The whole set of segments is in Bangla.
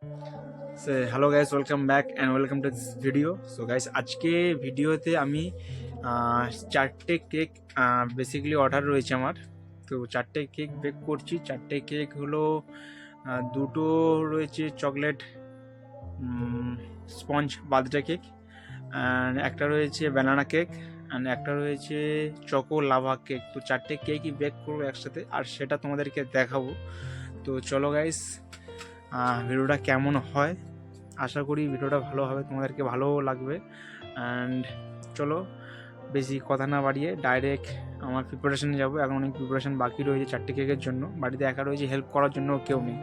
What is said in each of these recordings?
So hello guys, welcome back and welcome to this video. So guys, আজকে ভিডিওতে আমি চারটে কেক বেসিক্যালি অর্ডার রয়েছে আমার। তো চারটে কেক বেক করছি। চারটে কেক হলো দুটো রয়েছে chocolate sponge birthday cake, and একটা রয়েছে ব্যানানা কেক, অ্যান্ড একটা রয়েছে চকো লাভা কেক। তো চারটে কেকই বেক করবো একসাথে, আর সেটা তোমাদেরকে দেখাবো। তো চলো গাইস, ভিডিওটা কেমন হয়, আশা করি ভিডিওটা ভালো হবে, তোমাদেরকে ভালো লাগবে। অ্যান্ড চলো বেশি কথা না বাড়িয়ে ডাইরেক্ট আমার প্রিপারেশনে যাবো। এখন অনেক প্রিপারেশন বাকি রয়েছে চারটে কেকের জন্য, বাড়িতে একা রয়েছে, হেল্প করার জন্য কেউ নেই।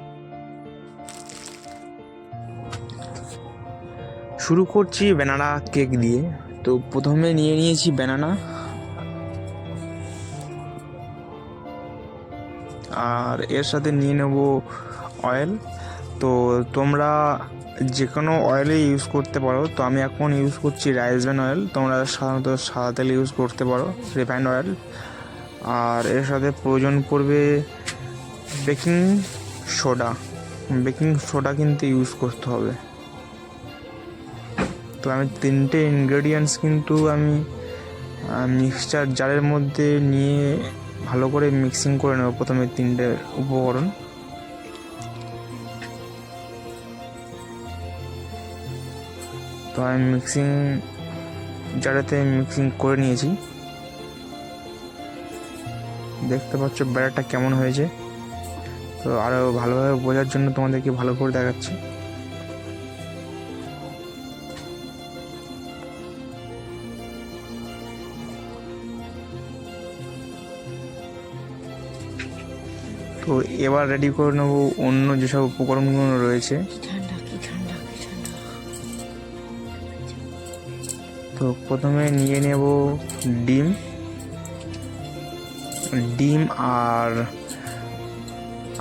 শুরু করছি ব্যানানা কেক দিয়ে। তো প্রথমে নিয়ে নিয়েছি ব্যানানা, আর এর সাথে নিয়ে নেব অয়েল। তো তোমরা যে কোনো অয়েলে ইউজ করতে পারো। তো আমি এখন ইউজ করছি রাইস ব্র্যান অয়েল, তোমরা সাধারণত সাদা তেল ইউজ করতে পারো, রিফাইন্ড অয়েল। আর এর সাথে প্রয়োজন পড়বে বেকিং সোডা। বেকিং সোডা কিন্তু ইউজ করতে হবে। তো আমি তিনটে ইনগ্রেডিয়েন্টস কিন্তু আমি মিক্সচার জারের মধ্যে নিয়ে ভালো করে মিক্সিং করে নেব প্রথমে তিনটে উপকরণ। তো আমি মিক্সিং জারেতে মিক্সিং করে নিয়েছি। দেখতে পাচ্ছ ব্যাটারটা কেমন হয়েছে। তো আরও ভালোভাবে বোঝার জন্য তোমাদেরকে ভালো করে দেখাচ্ছি। তো এবার রেডি করে নেব অন্য যেসব উপকরণগুলো রয়েছে। তো প্রথমে নিয়ে নেব ডিম আর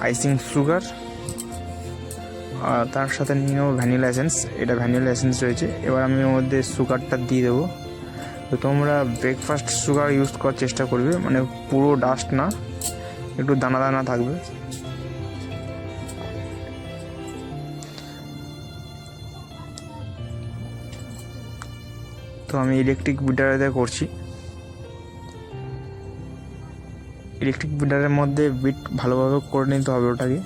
আইসিং সুগার, আর তার সাথে নিয়ে নেবো ভ্যানিলা এসেন্স। এটা ভ্যানিলা এসেন্স রয়েছে। এবার আমি ওর মধ্যে সুগারটা দিয়ে দেবো। তো তোমরা ব্রেকফাস্ট সুগার ইউজ করার চেষ্টা করবে, মানে পুরো ডাস্ট না, একটু দানা দানা থাকবে। তো আমি ইলেকট্রিক বিটারে করছি। ইলেকট্রিক বিটারের মধ্যে বিট ভালোভাবে করে নিতে হবে ওটাকে।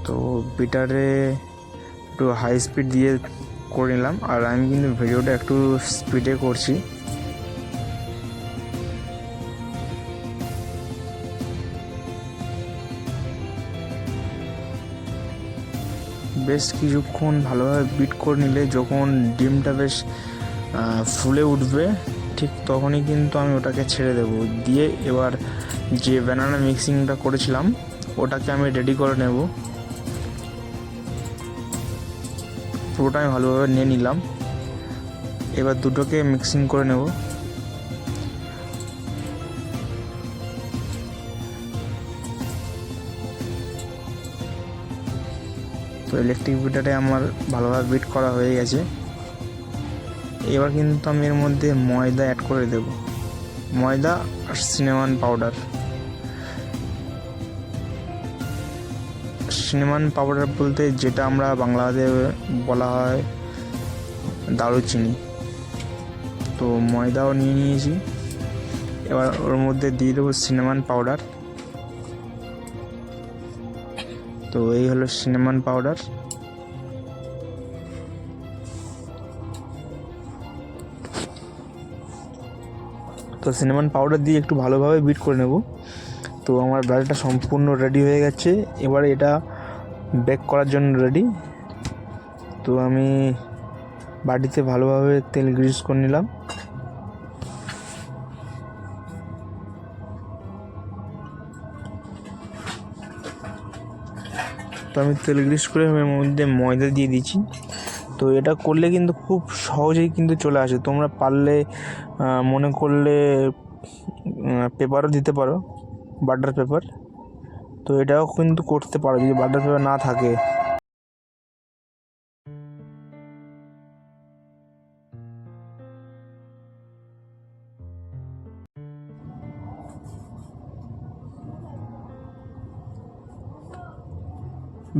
তো বিটারে একটু হাই স্পিড দিয়ে করে নিলাম, আর আমি কিন্তু ভিডিওটা একটু স্পিডে করছি। বেশ কিছুক্ষণ ভালোভাবে বিট করে নিলে যখন ডিমটা বেশ ফুলে উঠবে, ঠিক তখনই কিন্তু আমি ওটাকে ছেড়ে দেবো। দিয়ে এবার যে ব্যানানা মিক্সিংটা করেছিলাম ওটাকে আমি রেডি করে নেব। পুরোটা আমি ভালোভাবে নিয়ে নিলাম। এবার দুটোকে মিক্সিং করে নেব। তো ইলেকট্রিক বিটারে আমার ভালোভাবে বিট করা হয়ে গেছে। এবার কিন্তু আমি এর মধ্যে ময়দা অ্যাড করে দেব, ময়দা আর সিনামন পাউডার। সিনামন পাউডার বলতে যেটা আমরা বাংলাতে বলা হয় দারুচিনি। তো ময়দাও নিয়ে নিয়েছি। এবার ওর মধ্যে দিয়ে দেবো সিনামন পাউডার। তো এই হলো সিনামন পাউডার। তো সিনামন পাউডার দিয়ে একটু ভালোভাবে বিট করে নেব। তো আমার ব্যাটারটা সম্পূর্ণ রেডি হয়ে গেছে। এবার এটা বেক করার জন্য রেডি। তো আমি বাটিতে ভালোভাবে তেল গ্রিস করে নিলাম। তো আমি তেল গ্রিস করে এর মধ্যে ময়দা দিয়ে দিচ্ছি। তো এটা করলে কিন্তু খুব সহজেই কিন্তু চলে আসে। তোমরা পারলে মনে করলে পেপারও দিতে পারো, বাটার পেপার। তো এটাও কিন্তু করতে পারো যদি বাটার পেপার না থাকে।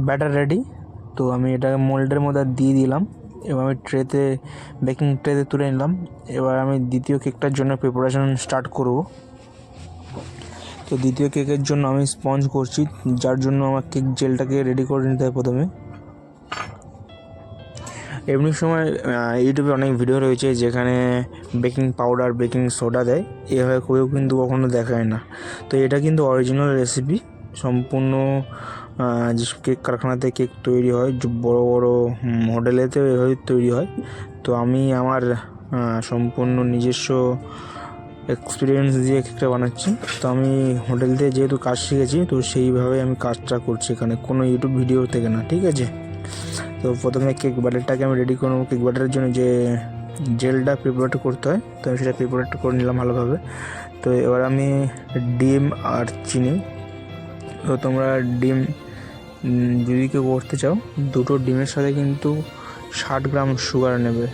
Batter ready. তো আমি এটা মোল্ডের মধ্যে দিয়ে দিলাম, এবার আমি বেকিং ট্রেতে তুলে নিলাম। এবার আমি দ্বিতীয় কেকটার জন্য প্রিপারেশন স্টার্ট করব। তো দ্বিতীয় কেকের জন্য আমি স্পঞ্জ করছি, যার জন্য আমার কেক জেলটাকে রেডি করে নিতে হবে প্রথমে। এমনি সময় ইউটিউবে অনেক ভিডিও রয়েছে যেখানে বেকিং পাউডার বেকিং সোডা দেয়, এভাবে কেউ কিন্তু কখনো দেখায় না। তো এটা কিন্তু অরিজিনাল রেসিপি, সম্পূর্ণ যেসব কেক কারখানাতে কেক তৈরি হয়, বড় বড় হোটেলেতেও এভাবে তৈরি হয়। তো আমি আমার সম্পূর্ণ নিজস্ব এক্সপিরিয়েন্স দিয়ে কেকটা বানাচ্ছি। তো আমি হোটেল থেকে যেহেতু কাজ শিখেছি, তো সেইভাবে আমি কাজটা করছি এখানে, কোনো ইউটিউব ভিডিও থেকে না, ঠিক আছে। তো প্রথমে কেক ব্যাটারটাকে আমি রেডি করবো। কেক ব্যাটারের জন্য যে জেলটা প্রিপারেট করতে হয়, তো আমি সেটা প্রিপারেট করে নিলাম ভালোভাবে। তো এবার আমি ডিম আর চিনি, তো তোমরা ডিম যদি কেউ করতে চাও, দুটো ডিমের সাথে কিন্তু 60 গ্রাম সুগার নেবে।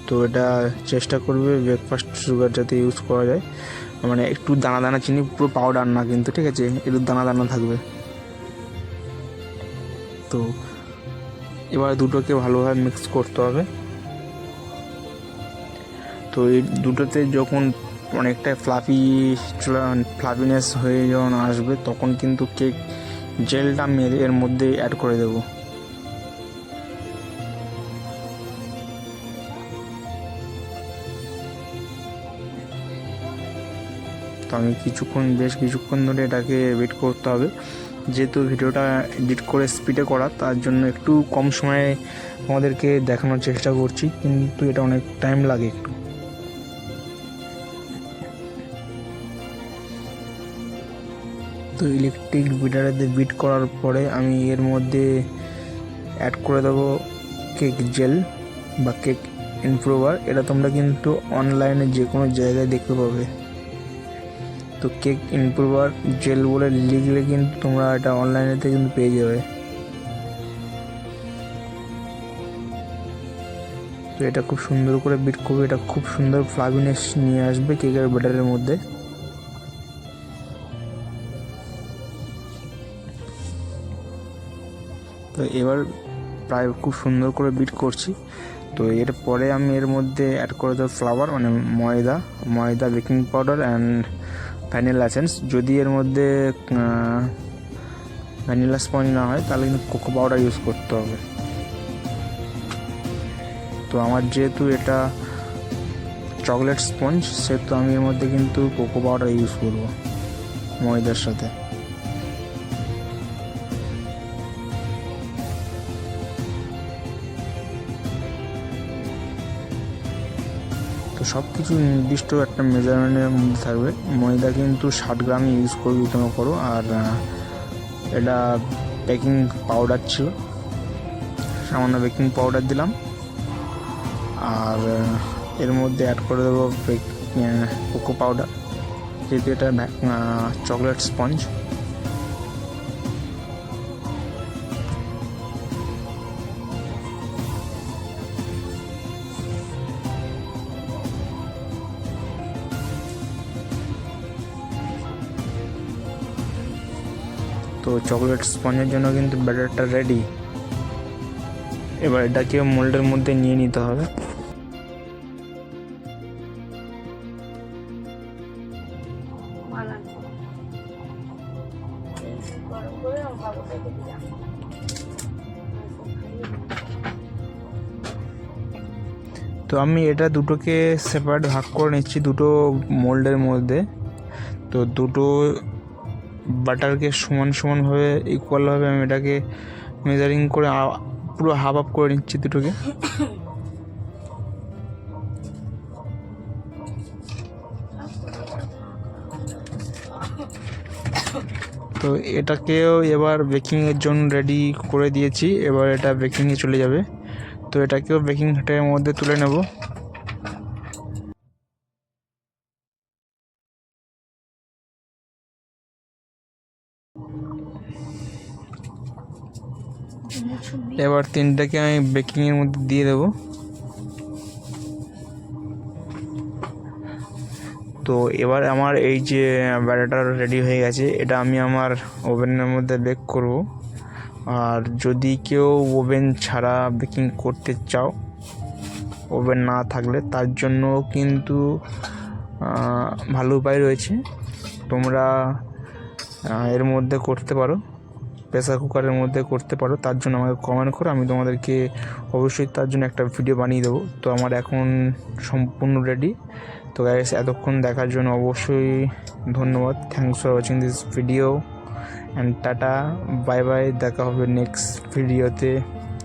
তো এটা চেষ্টা করবে ব্রেকফাস্ট সুগার যাতে ইউজ করা যায়, মানে একটু দানা দানা চিনি, পুরো পাউডার না কিন্তু, ঠিক আছে, একটু দানা দানা থাকবে। তো এবার দুটোকে ভালোভাবে মিক্স করতে হবে। তো এই দুটোতে যখন অনেকটা ফ্লাফিনেস হয়ে যখন আসবে, তখন কিন্তু কেক জেলটা আমি এর মধ্যে অ্যাড করে দেবো। তো আমি বেশ কিছুক্ষণ ধরে এটাকে ওয়েট করতে হবে। যেহেতু ভিডিওটা এডিট করে স্পিডে করা, তার জন্য একটু কম সময়ে আমাদেরকে দেখানোর চেষ্টা করছি, কিন্তু এটা অনেক টাইম লাগে একটু। তো ইলেকট্রিক বিটারেতে বিট করার পরে আমি এর মধ্যে অ্যাড করে দেবো কেক জেল বা কেক ইমপ্রুভার। এটা তোমরা কিন্তু অনলাইনে যে কোনো জায়গায় দেখতে পাবে। তো কেক ইমপ্রুভার জেল বলে লিখলে কিন্তু তোমরা এটা অনলাইনেতে কিন্তু পেয়ে যাবে। তো এটা খুব সুন্দর করে বিট করবে, এটা খুব সুন্দর ফ্লাফিনেস নিয়ে আসবে কেকের ব্যাটারের মধ্যে। তো এবার প্রায় খুব সুন্দর করে বিট করছি। তো এরপরে আমি এর মধ্যে অ্যাড করে দেবো ফ্লাওয়ার, মানে ময়দা baking powder and vanilla essence. যদি এর মধ্যে ভ্যানিলা স্পঞ্জ না হয়, তাহলে কিন্তু কোকো পাউডার ইউজ করতে হবে। তো আমার যেহেতু এটা চকলেট স্পঞ্জ, সেহেতু আমি এর মধ্যে কিন্তু কোকো পাউডার ইউজ করবো ময়দার সাথে। তো সব কিছু নির্দিষ্ট একটা মেজারমেন্টের মধ্যে থাকবে। ময়দা কিন্তু 60 গ্রাম ইউজ করে তোমরা করো। আর এটা বেকিং পাউডার ছিল, সামান্য বেকিং পাউডার দিলাম। আর এর মধ্যে অ্যাড করে দেবো কোকো পাউডার, যেহেতু এটা চকলেট স্পঞ্জ। তো চকলেট স্পঞ্জের জন্য কিন্তু ব্যাটারটা রেডি। এবার এটাকে মোল্ডের মধ্যে নিয়ে নিতে হবে। তো আমি এটা দুটোকে সেপারেট ভাগ করে নিচ্ছি দুটো মোল্ডের মধ্যে। তো দুটো বাটারকে সমানভাবে ইকুয়ালভাবে আমি এটাকে মেজারিং করে পুরো হাফ আপ করে নিচ্ছি দুটোকে। তো এটাকেও এবার বেকিংয়ের জন্য রেডি করে দিয়েছি। এবার এটা বেকিংয়ে চলে যাবে। তো এটাকেও বেকিং ট্রের মধ্যে তুলে নেব। এবার তিনটাকে আমি বেকিংয়ের মধ্যে দিয়ে দেবো। তো এবার আমার এই যে ব্যাটারটা রেডি হয়ে গেছে, এটা আমি আমার ওভেনের মধ্যে বেক করব আর যদি কেউ ওভেন ছাড়া বেকিং করতে চাও, ওভেন না থাকলে তার জন্য কিন্তু ভালো উপায় রয়েছে। তোমরা এর মধ্যে করতে পারো, প্রেসার কুকারের মধ্যে করতে পারো। তার জন্য আমাকে কমেন্ট করো, আমি তোমাদেরকে অবশ্যই তার জন্য একটা ভিডিও বানিয়ে দেবো। তো আমার এখন সম্পূর্ণ রেডি। তো গাইস, এতক্ষণ দেখার জন্য অবশ্যই ধন্যবাদ। Thanks for watching this video and tata, bye bye. দেখা হবে নেক্সট ভিডিওতে।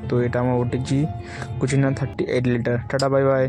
তো এটা আমার OTG Kutchina 38 litre. Tata, bye by.